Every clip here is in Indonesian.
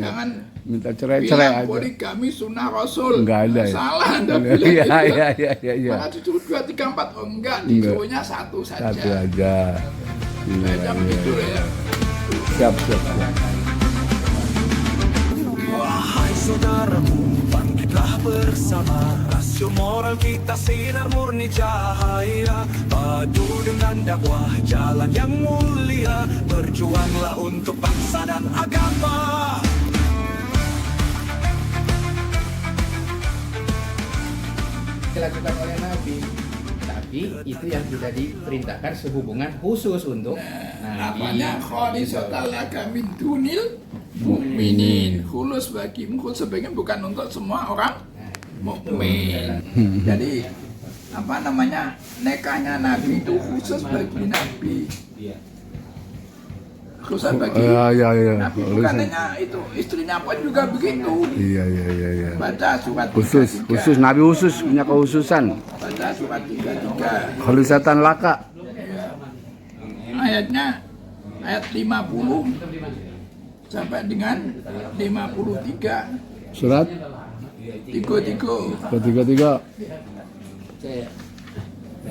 Jangan minta cerai-cerai aja. Poligami sunnah Rasul. Enggak ada. Salah Anda bilang. Iya. Maka disuruh 2, 3, 4. Oh enggak, disuruhnya satu saja. Satu aja. Macam itu ya. Siap. Wahai saudaraku, bangkitlah bersama. Rasio moral kita sinar murni cahaya. Padu dengan dakwah jalan yang mulia. Berjuanglah untuk bangsa dan agama. Dilakukan oleh Nabi, tapi itu yang tidak diperintahkan sehubungan khusus untuk Namanya kholisatal laka min dunil mu'minin. Khulus bagimu, khulus sebagian bukan untuk semua orang mukmin. Jadi apa namanya, nikahnya Nabi itu khusus bagi Nabi. Khusus bagi Iya. Nabi, bukan hanya itu, istrinya pun juga begitu. Iya. Baca surat Khusus 33. Nabi khusus punya khususan. Baca surat 33. Khalisatan laka. Ayatnya ayat 50 sampai dengan 53. Surat 33. 33.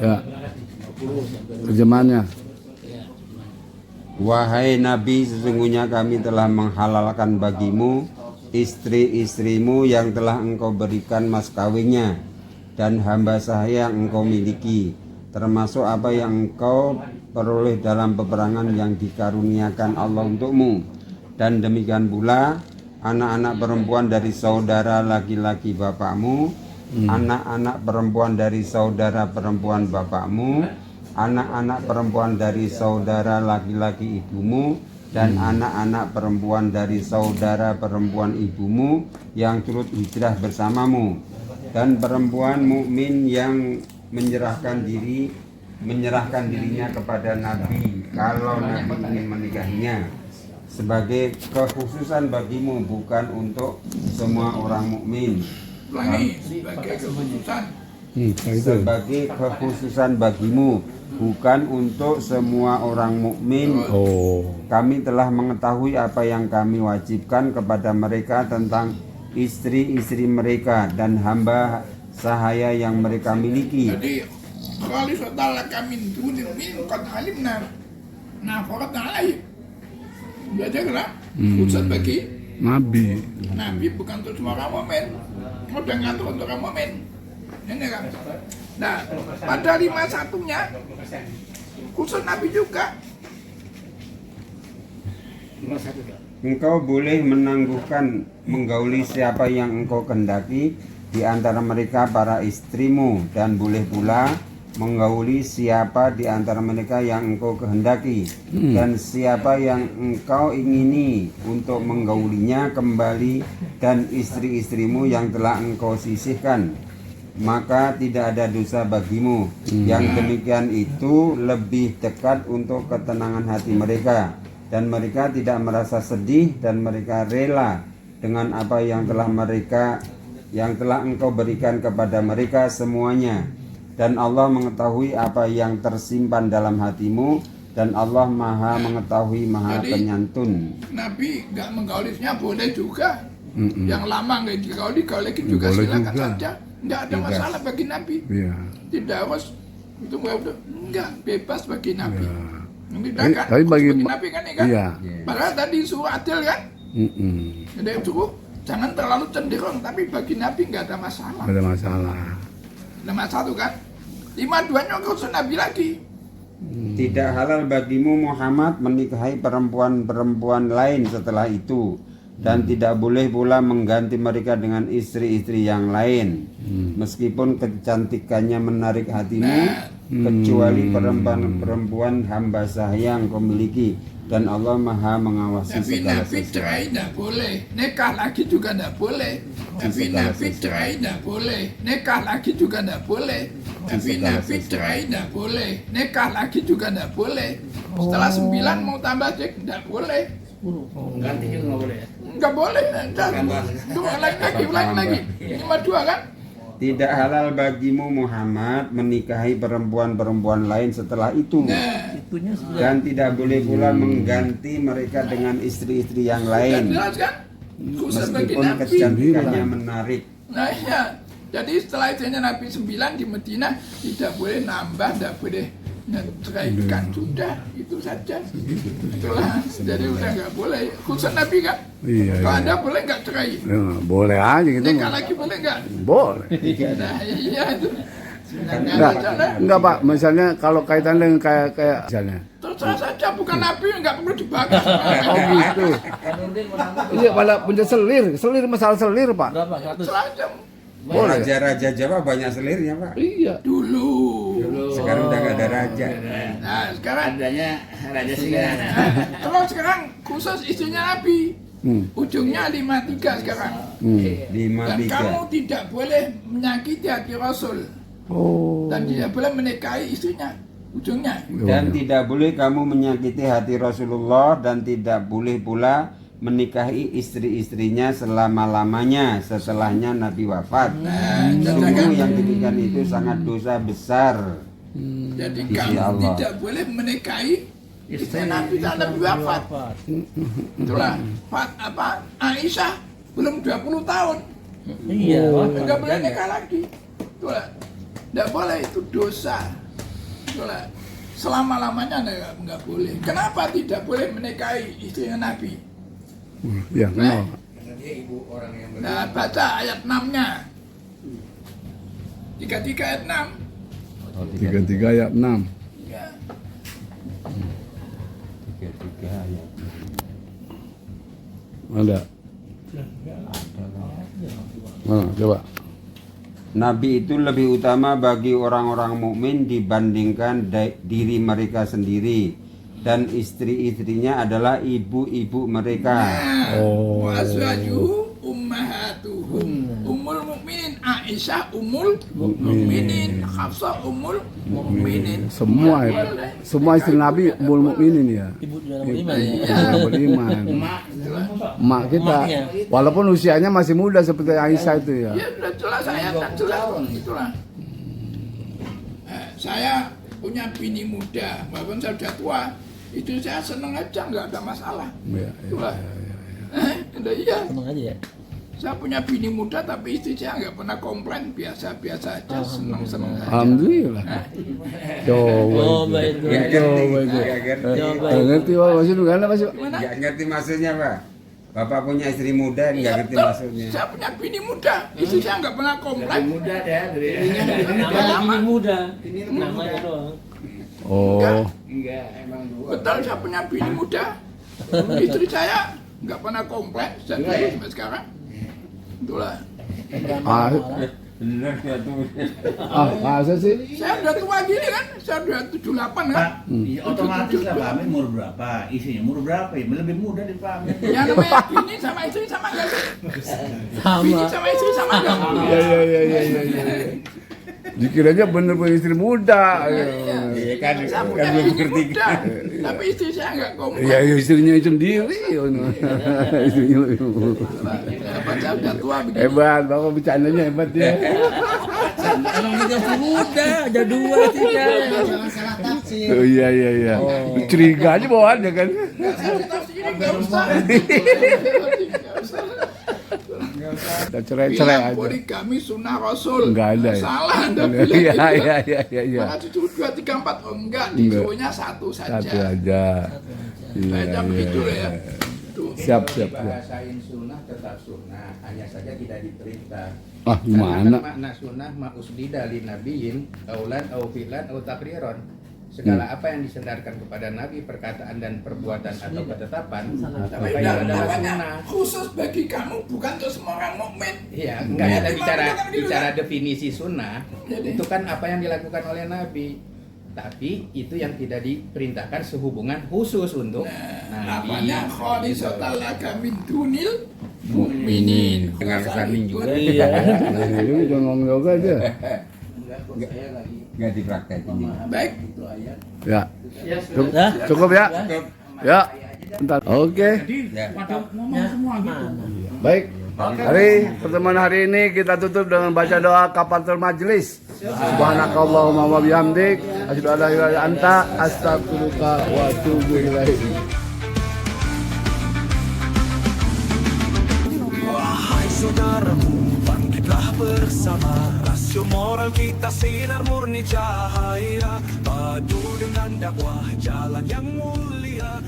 Ya. Terjemahannya. Wahai Nabi, sesungguhnya kami telah menghalalkan bagimu istri-istrimu yang telah engkau berikan mas kawinnya dan hamba sahaya yang engkau miliki, termasuk apa yang engkau peroleh dalam peperangan yang dikaruniakan Allah untukmu. Dan demikian pula anak-anak perempuan dari saudara laki-laki bapakmu, anak-anak perempuan dari saudara perempuan bapakmu, anak-anak perempuan dari saudara laki-laki ibumu, dan anak-anak perempuan dari saudara perempuan ibumu yang turut hijrah bersamamu, dan perempuan mukmin yang menyerahkan dirinya kepada Nabi kalau Nabi ingin menikahinya, sebagai kekhususan bagimu, bukan untuk semua orang mukmin. Ulangi, sebagai kekhususan. Sebagai kekhususan bagimu, bukan untuk semua orang mukmin. Kami telah mengetahui apa yang kami wajibkan kepada mereka tentang istri-istri mereka dan hamba sahaya yang mereka miliki. Jadi khalisatal laka min dunil mu'minin qad alimna nafaqatan alaihim. Belajar lah, khusus bagi Nabi. Nabi, bukan untuk semua orang mukmin. Udah ngatur untuk orang mukmin. Ini kan. Nah, pada 51-nya khusus Nabi juga. Engkau boleh menangguhkan menggauli siapa yang engkau kehendaki di antara mereka para istrimu, dan boleh pula menggauli siapa di antara mereka yang engkau kehendaki, dan siapa yang engkau ingini untuk menggaulinya kembali dan istri-istrimu yang telah engkau sisihkan, maka tidak ada dosa bagimu. Yang demikian itu lebih dekat untuk ketenangan hati mereka, dan mereka tidak merasa sedih, dan mereka rela dengan apa yang telah engkau berikan kepada mereka semuanya. Dan Allah mengetahui apa yang tersimpan dalam hatimu, dan Allah Maha mengetahui, Maha penyantun. Nabi nggak menggaulisnya boleh juga. Yang lama nggak digauli juga Boleh silakan juga. saja. Nggak ada masalah bagi Nabi. Iya. Tidak harus itu nggak bebas bagi Nabi. Tapi bagi Nabi kan, kan? Iya. Padahal tadi suruh adil kan? Jadi suruh jangan terlalu cenderung, tapi bagi Nabi nggak ada masalah. Ada masalah. Nomor 1 kan? 52-nya khusus Nabi lagi. Tidak halal bagimu Muhammad menikahi perempuan-perempuan lain setelah itu, dan tidak boleh pula mengganti mereka dengan istri-istri yang lain, meskipun kecantikannya menarik hatimu, kecuali perempuan-perempuan hamba sahaya yang kau miliki, dan Allah Maha mengawasi Tapi segala Nabi sesuatu. cerai tidak boleh, nikah lagi juga tidak boleh. Tapi Nabi cerai tidak boleh, nikah lagi juga tidak boleh. Tapi Nabi cerai tidak boleh, nikah lagi juga tidak boleh. Setelah 9 mau tambah cek tidak boleh. ganti juga nggak boleh ya? Nggak boleh, ulang lagi. 52 kan? Tidak halal bagimu Muhammad menikahi perempuan-perempuan lain setelah itu, dan tidak boleh pula mengganti mereka dengan istri-istri yang lain, Jelas kan? khusus bagi meskipun Nabi. kecantikannya menarik. Nah ya, jadi setelah istrinya Nabi 9 di Madinah tidak boleh nambah, tidak boleh ceraikan, sudah itu saja. Itulah, jadi udah nggak boleh. Khusus Nabi kan? Iya, Kalau iya. Anda boleh nggak cerai? Ya, boleh aja gitu. Nikah lagi boleh nggak? Boleh. Nah iya itu. Enggak Pak, misalnya kalau kaitan dengan kayak misalnya. Terserah saja, bukan Nabi, nggak perlu dibakar. Oh gitu. Iya, pada punya selir masalah selir Pak. Terserah aja. Boleh. Raja-raja Jawa banyak selirnya Pak. Iya. Dulu. Sekarang udah nggak ada raja. Nah sekarang Adanya Raja Singa. kalau sekarang khusus istrinya Nabi, ujungnya 53 sekarang. Dan kamu 53. tidak boleh menyakiti hati Rasul Oh. dan tidak boleh menikahi istrinya, ujungnya. Dan tidak boleh kamu menyakiti hati Rasulullah dan tidak boleh pula menikahi istri-istrinya selama-lamanya setelahnya Nabi wafat. Sungguh yang demikian itu sangat dosa besar. Jadi Isi kamu Allah. tidak boleh menikahi istri Nabi dan Nabi wafat. Itulah Aisyah belum 20 tahun. Iya. Enggak boleh nikah lagi. Itulah. Enggak boleh, itu dosa. Itulah. Selama-lamanya enggak boleh. Kenapa tidak boleh menikahi istrinya Nabi? Ya, kenal. Karena dia ibu orang yang Nah, baca ayat 6-nya. 33 ayat 6. 33 ayat 6. Ya. 33 ayat. Ada. Mana, coba. Nabi itu lebih utama bagi orang-orang mukmin dibandingkan diri mereka sendiri, dan istri-istrinya adalah ibu-ibu mereka. Oh. Wa azwajuhu ummahatuhum. Ummul mukminin Aisyah ummul mukminin, Hafsah ummul mukminin. Semua istri Nabi ummul mukminin ya. Ibu dalam iman ya. Ibu beriman. Mak kita, walaupun usianya masih muda seperti Aisyah itu ya. Ya sudah jelas saya tak jelas itulah. Saya punya bini muda, walaupun saya sudah tua, itu saya seneng aja, nggak ada masalah. Iya, Itulah. Iya. Tenang aja ya. Saya punya bini muda tapi istri saya nggak pernah komplain, biasa-biasa aja, seneng-seneng saja. Alhamdulillah. Coba. Oh, baik. Coba itu. Coba. Ngerti Pak maksudnya kan Mas? Nggak ngerti maksudnya Pak. Bapak punya istri muda nggak Iya, ngerti betul. maksudnya. Saya punya bini muda, istri saya nggak pernah komplain. muda deh dari Namanya ini muda. Ini Namanya doang. Oh. enggak emang dua. Betul, saya punya bini muda, istri saya nggak pernah komplain dari dulu sampai sekarang. Itulah. Ah, Bener ya tuh. masa sih? Saya udah tua gini kan, saya udah 78 kan. Iya, otomatis lah Pak Amin umur berapa, isinya umur berapa ya, lebih muda dari Pak Amin. Ya namanya bini sama istri sama nggak sih? Bini sama istri sama nggak? Iya. Dikiranya bener-bener istri muda. Iya kan, Saya kan punya belum bini ngerti. muda, tapi istri saya nggak komplain. Ya istrinya sendiri. Istrinya. Saya udah tua begini. Hebat, Bapak bercandanya hebat ya. Emang dia muda, ada 2, 3. Oh iya. Curiga aja bawaannya kan. Nggak usah. Kita cerai-cerai Bilang aja. poligami sunnah Rasul. Enggak ada ya? Salah Anda bilang. Iya. Maka disuruh 2, 3, 4. Oh enggak, disuruhnya satu saja. Satu aja. Baca begitu lah ya. Tuh. Siap. Bahasain sunnah tetap sunnah, hanya saja tidak diperintah. Ah, gimana? Karena makna sunnah ma'usdida li nabiyyin qaulan au fi'lan au taqriran. Segala apa yang disandarkan kepada Nabi, perkataan dan perbuatan atau ketetapan, Tapi maka itu adalah namanya sunnah. khusus bagi kamu, bukan untuk semua orang mukmin. Iya, enggak Ya, kita gimana kan gitu bicara kan? definisi sunnah. Jadi. Itu kan apa yang dilakukan oleh Nabi. Tapi itu yang tidak diperintahkan sehubungan khusus untuk Nabi. Namanya khalisatal laka min dunil mukminin. Dengar samin juga. Iya. Nah, ini jangan ngomong yoga aja. Nggak dipraktekin. Baik. Ya. Cukup, Dah. cukup ya. Ya. Bentar. Oke. Ya. Baik. Pertemuan hari ini kita tutup dengan baca doa kafaratul majlis. Subhanakallahumma wa bihamdik asyhadu an la ilaha illa anta astaghfiruka wa atubu ilaik. saudaraku, bangkitlah bersama. Rasio moral kita sinar murni cahaya, padu dengan dakwah jalan yang mulia.